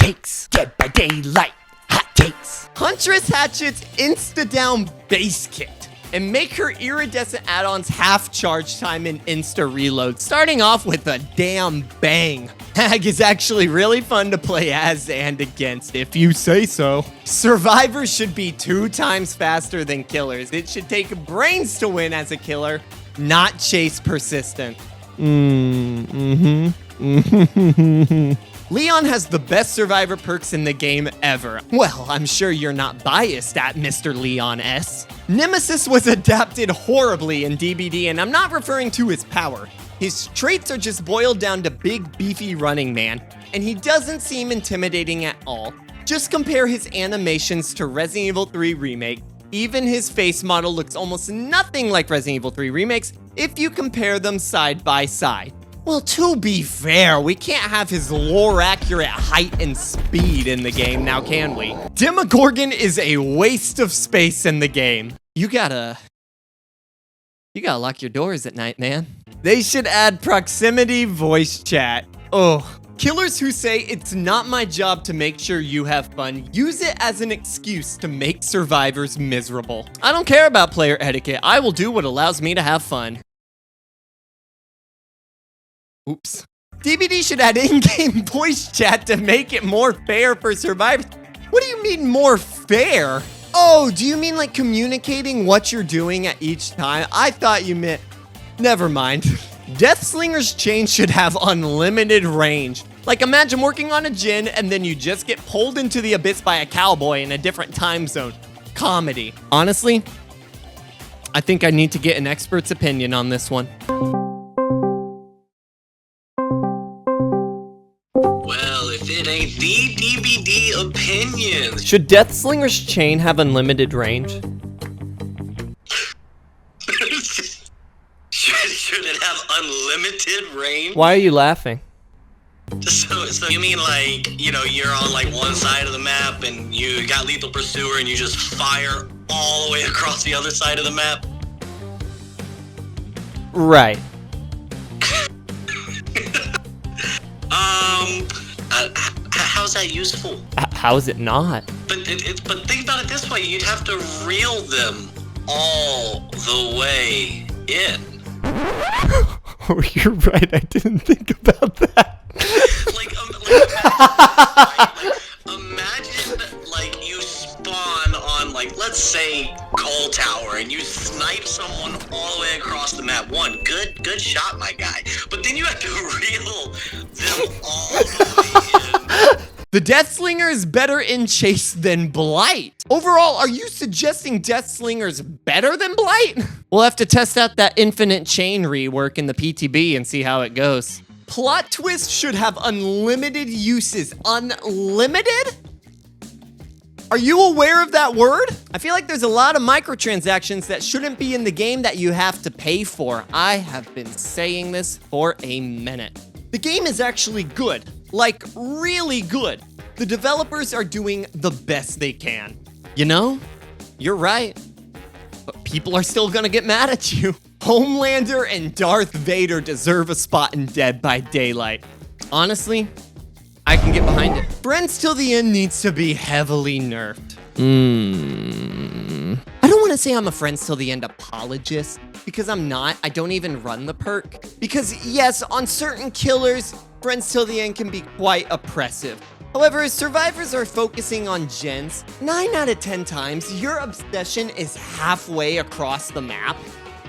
takes, dead by daylight, hot takes. Huntress Hatchet's insta-down base kit, and make her iridescent add-ons half charge time and insta-reload, starting off with a damn bang. Hag is actually really fun to play as and against, if you say so. Survivors should be 2 times faster than killers. It should take brains to win as a killer, not chase persistent. Leon has the best survivor perks in the game ever. Well, I'm sure you're not biased at Mr. Leon S. Nemesis was adapted horribly in DBD, and I'm not referring to his power. His traits are just boiled down to big, beefy running man, and he doesn't seem intimidating at all. Just compare his animations to Resident Evil 3 Remake. Even his face model looks almost nothing like Resident Evil 3 Remakes if you compare them side by side. Well, to be fair, we can't have his lore-accurate height and speed in the game now, can we? Demogorgon is a waste of space in the game. You gotta lock your doors at night, man. They should add proximity voice chat. Oh. Killers who say it's not my job to make sure you have fun use it as an excuse to make survivors miserable. I don't care about player etiquette. I will do what allows me to have fun. Oops. DBD should add in-game voice chat to make it more fair for survivors. What do you mean more fair? Oh, do you mean like communicating what you're doing at each time? I thought you meant... Never mind. Deathslinger's chain should have unlimited range. Like imagine working on a gin and then you just get pulled into the abyss by a cowboy in a different time zone. Comedy. Honestly, I think I need to get an expert's opinion on this one. It ain't the DBD opinions. Should Deathslinger's chain have unlimited range? Should it have unlimited range? Why are you laughing? So you mean like, you know, you're on like one side of the map and you got lethal pursuer and you just fire all the way across the other side of the map? Right. How's that useful? How is it not? But think about it this way: you'd have to reel them all the way in. Oh, you're right. I didn't think about that. Imagine like you spawn on like, let's say Coal Tower, and you snipe someone all the way across the map. One good shot, my guy. But then you have to reel them all the way in. The Deathslinger is better in chase than Blight. Overall, are you suggesting Deathslinger's better than Blight? We'll have to test out that infinite chain rework in the PTB and see how it goes. Plot twist should have unlimited uses. Unlimited? Are you aware of that word? I feel like there's a lot of microtransactions that shouldn't be in the game that you have to pay for. I have been saying this for a minute. The game is actually good. Like, really good. The developers are doing the best they can. You know, you're right. But people are still gonna get mad at you. Homelander and Darth Vader deserve a spot in Dead by Daylight. Honestly, I can get behind it. Friends Till the End needs to be heavily nerfed. I don't want to say I'm a Friends Till the End apologist, because I'm not. I don't even run the perk. Because yes, on certain killers, Friends Till the End can be quite oppressive. However, as survivors are focusing on gens, 9 out of 10 times, your obsession is halfway across the map,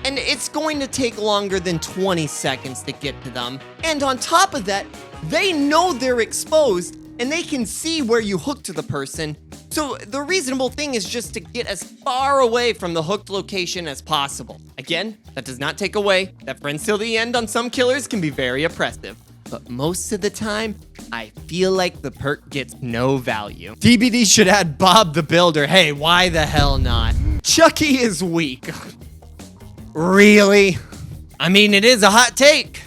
and it's going to take longer than 20 seconds to get to them. And on top of that, they know they're exposed, and they can see where you hook to the person. So the reasonable thing is just to get as far away from the hooked location as possible. Again, that does not take away that Friends Till the End on some killers can be very oppressive. But most of the time, I feel like the perk gets no value. DBD should add Bob the Builder. Hey, why the hell not? Chucky is weak. Really? I mean, it is a hot take.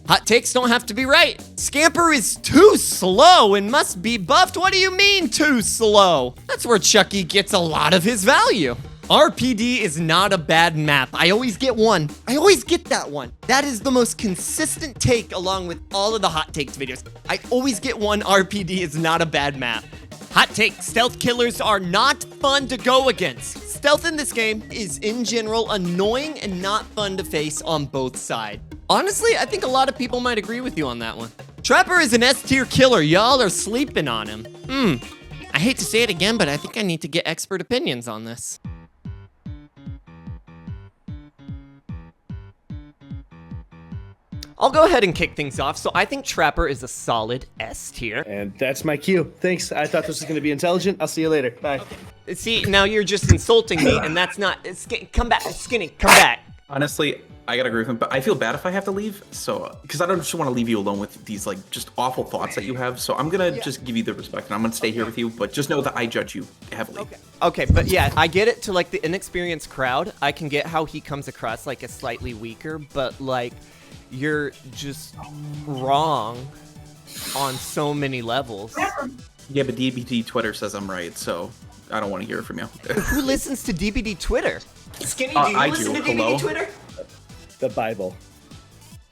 Hot takes don't have to be right. Scamper is too slow and must be buffed. What do you mean too slow? That's where Chucky gets a lot of his value. RPD is not a bad map. I always get one. I always get that one. That is the most consistent take along with all of the hot takes videos. I always get one. RPD is not a bad map. Hot take, stealth killers are not fun to go against. Stealth in this game is in general annoying and not fun to face on both sides. Honestly, I think a lot of people might agree with you on that one. Trapper is an S tier killer. Y'all are sleeping on him. I hate to say it again, but I think I need to get expert opinions on this. I'll go ahead and kick things off. So I think Trapper is a solid S tier. And that's my cue. Thanks. I thought this was going to be intelligent. I'll see you later. Bye. See, now you're just insulting me, and that's not. Come back, Skinny. Come back. Honestly, I gotta agree with him, but I feel bad if I have to leave. So, because I don't just want to leave you alone with these like just awful thoughts that you have. So I'm gonna just give you the respect, and I'm gonna stay here with you. But just know that I judge you heavily. Okay, but yeah, I get it to like the inexperienced crowd. I can get how he comes across like a slightly weaker, but like you're just wrong on so many levels. Yeah, but DBT Twitter says I'm right, so I don't want to hear it from you. Who listens to DBD Twitter? Skinny, do you I listen do. to DBD Hello? Twitter? The Bible.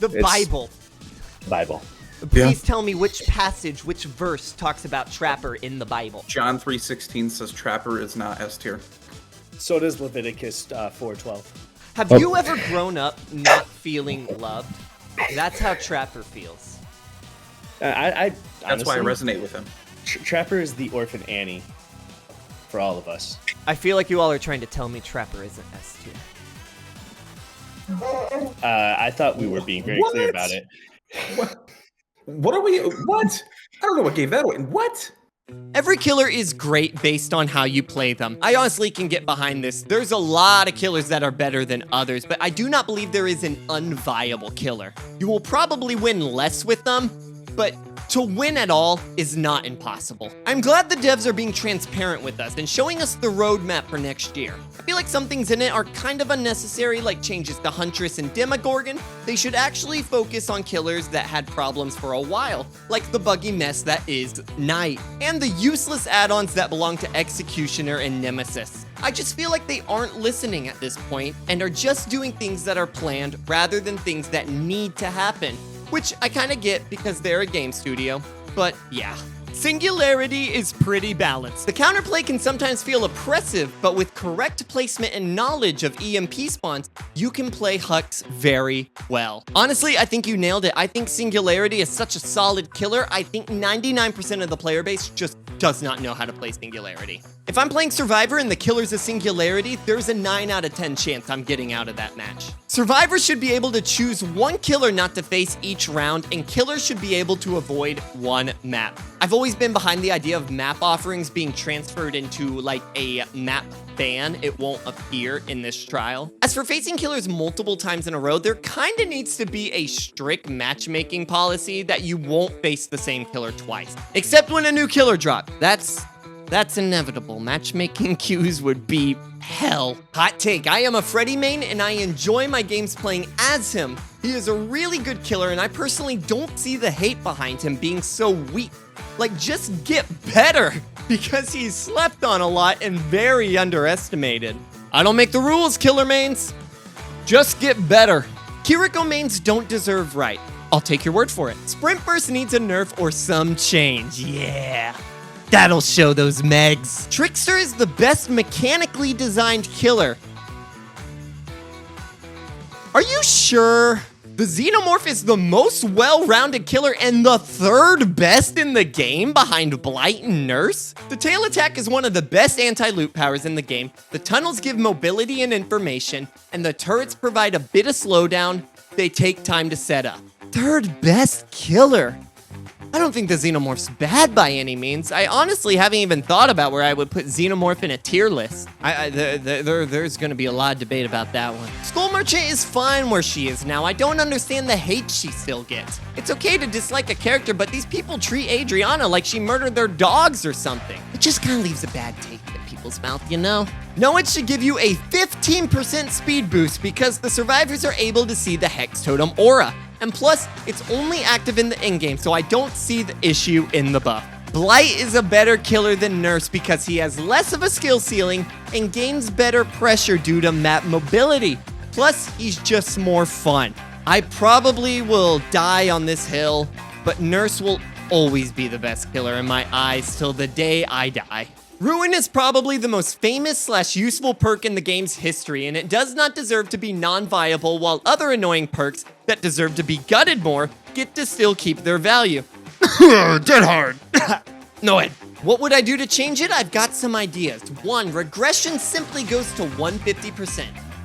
The Bible. Bible. Please tell me which passage, which verse talks about Trapper in the Bible. John 3:16 says Trapper is not S tier. So does Leviticus 4:12. Have you ever grown up not feeling loved? That's how Trapper feels. I That's why I honestly, resonate with him. Trapper is the orphan Annie for all of us. I feel like you all are trying to tell me Trapper isn't S tier. I thought we were being very clear about it. What are we? What? I don't know what gave that away. What? Every killer is great based on how you play them. I honestly can get behind this. There's a lot of killers that are better than others, but I do not believe there is an unviable killer. You will probably win less with them, but to win at all is not impossible. I'm glad the devs are being transparent with us and showing us the roadmap for next year. I feel like some things in it are kind of unnecessary, like changes to Huntress and Demogorgon. They should actually focus on killers that had problems for a while, like the buggy mess that is Knight, and the useless add-ons that belong to Executioner and Nemesis. I just feel like they aren't listening at this point and are just doing things that are planned rather than things that need to happen. Which I kind of get because they're a game studio, but yeah. Singularity is pretty balanced. The counterplay can sometimes feel oppressive, but with correct placement and knowledge of EMP spawns, you can play Hux very well. Honestly, I think you nailed it. I think Singularity is such a solid killer. I think 99% of the player base just does not know how to play Singularity. If I'm playing Survivor and the killer's a Singularity, there's a 9 out of 10 chance I'm getting out of that match. Survivors should be able to choose one killer not to face each round, and killers should be able to avoid one map. I've always been behind the idea of map offerings being transferred into like a map ban. It won't appear in this trial. As for facing killers multiple times in a row, there kinda needs to be a strict matchmaking policy that you won't face the same killer twice. Except when a new killer drops. That's inevitable. Matchmaking queues would be hell. Hot take, I am a Freddy main and I enjoy my games playing as him. He is a really good killer and I personally don't see the hate behind him being so weak. Like, just get better because he's slept on a lot and very underestimated. I don't make the rules, killer mains. Just get better. Kiriko mains don't deserve right. I'll take your word for it. Sprint Burst needs a nerf or some change. Yeah. That'll show those megs. Trickster is the best mechanically designed killer. Are you sure? The Xenomorph is the most well-rounded killer and the third best in the game behind Blight and Nurse. The tail attack is one of the best anti-loot powers in the game. The tunnels give mobility and information, and the turrets provide a bit of slowdown. They take time to set up. Third best killer. I don't think the Xenomorph's bad by any means. I honestly haven't even thought about where I would put Xenomorph in a tier list. There's gonna be a lot of debate about that one. Skull Merchant is fine where she is now. I don't understand the hate she still gets. It's okay to dislike a character, but these people treat Adriana like she murdered their dogs or something. It just kind of leaves a bad taste in people's mouth, you know? No, it should give you a 15% speed boost because the survivors are able to see the Hex Totem aura. And plus, it's only active in the in-game, so I don't see the issue in the buff. Blight is a better killer than Nurse because he has less of a skill ceiling and gains better pressure due to map mobility. Plus, he's just more fun. I probably will die on this hill, but Nurse will always be the best killer in my eyes till the day I die. Ruin is probably the most famous / useful perk in the game's history, and it does not deserve to be non-viable, while other annoying perks that deserve to be gutted more get to still keep their value. Dead hard. No, Ed. What would I do to change it? I've got some ideas. 1, regression simply goes to 150%.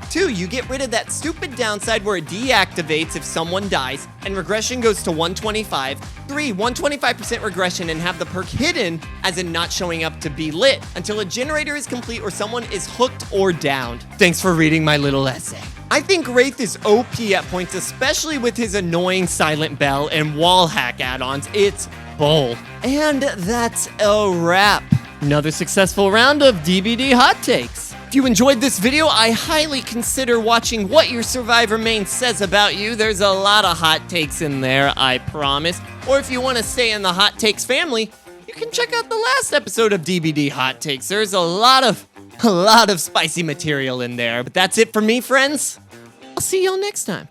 2, you get rid of that stupid downside where it deactivates if someone dies, and regression goes to 125. 3, 125% regression and have the perk hidden, as in not showing up to be lit, until a generator is complete or someone is hooked or downed. Thanks for reading my little essay. I think Wraith is OP at points, especially with his annoying Silent Bell and wall hack add-ons. It's bold. And that's a wrap. Another successful round of DBD Hot Takes. If you enjoyed this video, I highly consider watching What Your Survivor Main Says About You. There's a lot of hot takes in there, I promise. Or if you want to stay in the Hot Takes family, you can check out the last episode of DBD Hot Takes. There's a lot of spicy material in there. But that's it for me, friends. I'll see y'all next time.